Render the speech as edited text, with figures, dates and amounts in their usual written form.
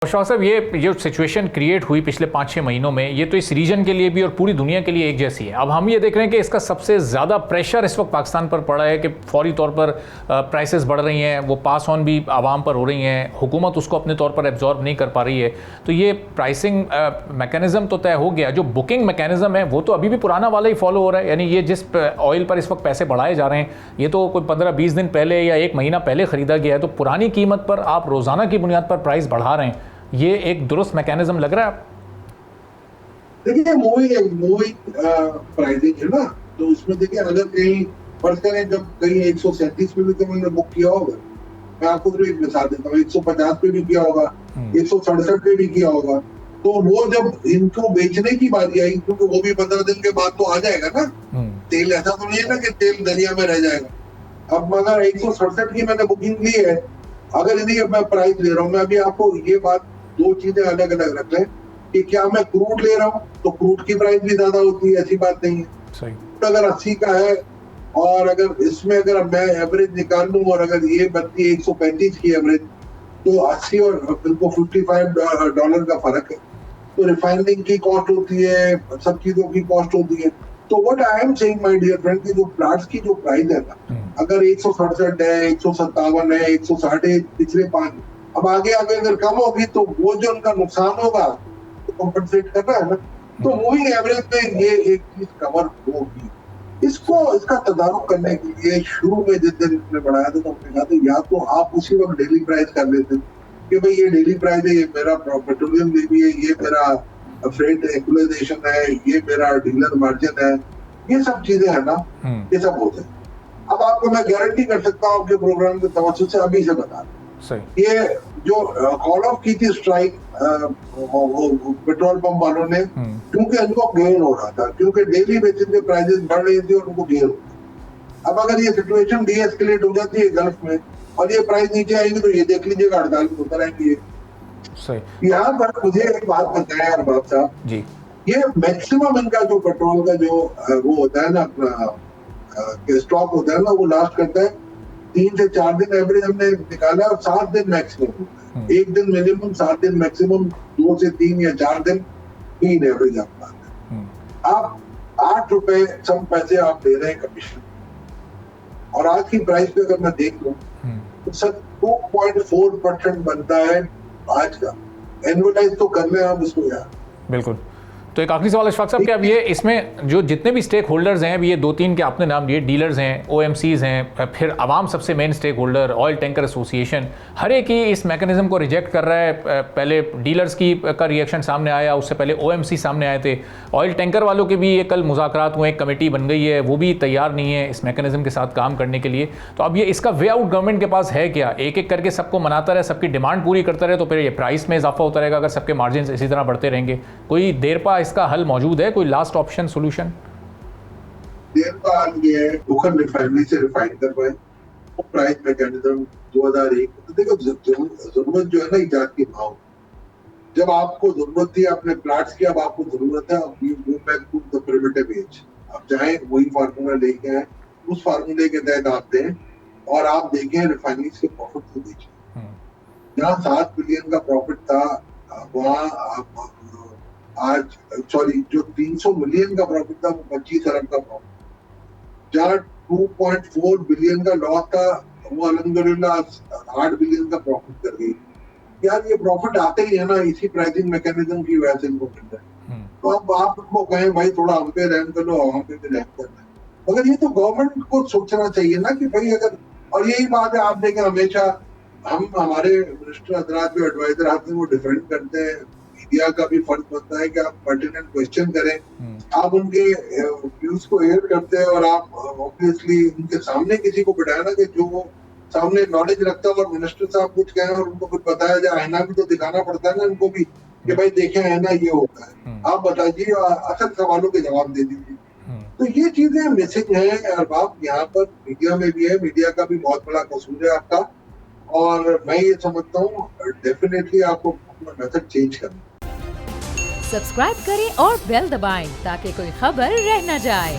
शाह साहब, ये जो सिचुएशन क्रिएट हुई पिछले 5-6 महीनों में, ये तो इस रीजन के लिए भी और पूरी दुनिया के लिए एक जैसी है। अब हम ये देख रहे हैं कि इसका सबसे ज़्यादा प्रेशर इस वक्त पाकिस्तान पर पड़ा है कि फौरी तौर पर प्राइसेस बढ़ रही हैं, वो पास ऑन भी आवाम पर हो रही हैं, हुकूमत उसको अपने तौर पर एब्जॉर्ब नहीं कर पा रही है। तो ये प्राइसिंग मैकेनिज़्म तो तय हो गया, जो बुकिंग मैकेनिज़्म है वो तो अभी भी पुराना वाला ही फॉलो हो रहा है। यानी ये जिस ऑयल पर इस वक्त पैसे बढ़ाए जा रहे हैं, ये तो कोई 15-20 दिन पहले या 1 महीना पहले ख़रीदा गया है। तो पुरानी कीमत पर आप रोज़ाना की बुनियाद पर प्राइस बढ़ा रहे हैं, ये एक दुरुस्त मैकेनिज्म लग रहा है? देखिए मूविंग प्राइसिंग है ना, तो उसमें देखिए अगर कहीं फर्ज करें जब कहीं 137 पे भी तो मैंने बुक किया होगा, मैं आपको सिर्फ एक मिसाल देता हूँ, 150 पे भी किया होगा, 167 पे भी किया होगा, तो वो जब इनको बेचने की बारी आई, क्योंकि वो भी 15 दिन के बाद तो आ जाएगा ना तेल, ऐसा तो नहीं है ना कि तेल दरिया में रह जाएगा। अब मगर 167 की मैंने बुकिंग ली है, अगर यदि मैं प्राइस ले रहा हूँ, मैं अभी आपको ये बात दो चीजें अलग अलग रख लें कि क्या मैं क्रूड ले रहा हूँ तो क्रूड की प्राइस भी ज्यादा होती है, ऐसी बात नहीं है। सही। तो अगर 80 का है और अगर इसमें अगर मैं एवरेज निकाल लूं और अगर ये बनती है 135 की एवरेज, तो 80 और इनको $55 का फर्क है। तो रिफाइनिंग की कॉस्ट होती है, सब चीजों की कॉस्ट होती है। तो what I am saying my dear friend की जो प्लाट्स की जो प्राइस है ना, अगर 167 है, 157 है, 160 है पिछले 5, अब आगे अगर कम होगी तो वो जो उनका नुकसान होगा तो कंपनसेट करना है ना। तो मूविंग एवरेज में ये एक चीज कवर होगी। इसका तदारुक करने के लिए शुरू में जिस दिन इसने बढ़ाया था तो हमने कहा था या तो आप उसी वक्त डेली प्राइस कर लेते कि भाई ये डेली प्राइस है, ये मेरा पेट्रोलियम लेवी है, ये मेरा फ्रेट इक्वलाइजेशन है, ये मेरा डीलर मार्जिन है, ये सब चीजें है ना, ये सब होते हैं। अब आपको मैं गारंटी कर सकता हूँ आपके प्रोग्राम के तवज्जो से अभी से बता दें, ये जो कॉल ऑफ की थी स्ट्राइक पेट्रोल पंप वालों ने, क्योंकि उनको गेन हो रहा था, क्योंकि डेली बेसिस पे प्राइसेस बढ़ रही थी और उनको गेन हो रहा। अब अगर ये सिचुएशन डीएस्केलेट हो जाती है गल्फ में और ये प्राइस नीचे आएगी तो ये देख लीजिएगा हड़ताल में उतर आएंगे। यहाँ पर मुझे एक बात बताया अरबाब साहब जी, ये मैक्सिमम इनका जो पेट्रोल का जो वो होता है ना, अपना स्टॉक होता है ना, वो लास्ट करता है 3 से 4 दिन एवरेज हमने निकाला और 7 दिन मैक्सिमम, 1 दिन मिनिमम, 7 दिन मैक्सिमम, 2 से 3 या 4 दिन 3 एवरेज आप 8 रुपए सम पैसे आप दे रहे हैं कमीशन, और आज की प्राइस पे अगर मैं देख लूं तो सर 2.4% बनता है आज का। एनुअलाइज तो कर ले हम इसको यार। बिल्कुल। तो एक आखिरी सवाल इशफाक साहब, कि अब ये इसमें जो जितने भी स्टेक होल्डर्स हैं, ये 2-3 के आपने नाम लिए, डीलर्स हैं, ओएमसीज हैं, फिर आवाम सबसे main stakeholder, oil tanker association, हर एक ही इस मैकेनिज्म को रिजेक्ट कर रहा है। पहले डीलर्स का रिएक्शन सामने आया, उससे पहले ओएमसी सामने आए थे, ऑयल टैंकर वालों के भी ये कल मुज़ाकरात हुए, एक कमेटी बन गई है, वो भी तैयार नहीं है इस मैकेनिज्म के साथ काम करने के लिए। तो अब ये इसका वे आउट गवर्नमेंट के पास है क्या? एक एक करके सबको मनाता रहे, सबकी डिमांड पूरी करता रहे, तो फिर ये प्राइस में इजाफा होता रहेगा अगर सबके मार्जिन इसी तरह बढ़ते रहेंगे। कोई देर पा इसका हल मौजूद है, कोई लास्ट ऑप्शन सोल्यूशन? देर का हल ये है, बुखर रिफाइनरी से रिफाइन करवाएं, वो प्राइस मैकेनिज्म 2001। तो देखो जरूरत जो है ना इजाद की भाव, जब आपको जरूरत थी आपने प्लाट्स की, अब आपको जरूरत है, अब you go back to the primitive age, आप चाहे वही फार्मूला लेके आए, उस फार्मूले के तहत आप दें और आप देखें रिफाइनरीज के प्रॉफिट को देखिए। जहाँ 7 बिलियन का प्रॉफिट था, वहाँ आज सॉरी जो 300 मिलियन का प्रॉफिट था वो 25 अरब का प्रॉफिट, जहाँ 2.4 बिलियन का लॉस था वो अल्हम्दुलिल्लाह 8 बिलियन का प्रॉफिट कर गई। यार ये प्रॉफिट आते ही है ना इसी प्राइसिंग मैकेनिज्म की वजह से इनको मिल रहा है। तो अब आप उनको कहें भाई थोड़ा हम पे रहम कर लो, हम पे भी रहम करना है, मगर ये तो गवर्नमेंट को सोचना चाहिए ना कि भाई अगर, और यही बात है आप देखें हमेशा हम हमारे मिनिस्टर हजरात जो एडवाइजर आते हैं वो डिफेंड करते हैं, मीडिया का भी फर्ज बनता है कि आप पर्टिनेंट क्वेश्चन करें, आप उनके व्यूज को एयर करते हैं और आप ऑब्वियसली उनके सामने किसी को बिठाए ना कि जो सामने नॉलेज रखता है, और मिनिस्टर साहब कुछ कहें और उनको कुछ बताया जाए, आईना भी तो दिखाना पड़ता है ना उनको भी कि भाई देखें है ना ये होता है, आप बताइए असल सवालों के जवाब दे दीजिए। तो ये चीजें मिसिंग है अरबाब, यहाँ पर मीडिया में भी है, मीडिया का भी बहुत बड़ा कसूर है आपका, और मैं ये समझता हूँ डेफिनेटली आपको अपना मेथड चेंज करना। सब्सक्राइब करें और बेल दबाएं ताकि कोई खबर रह न जाए।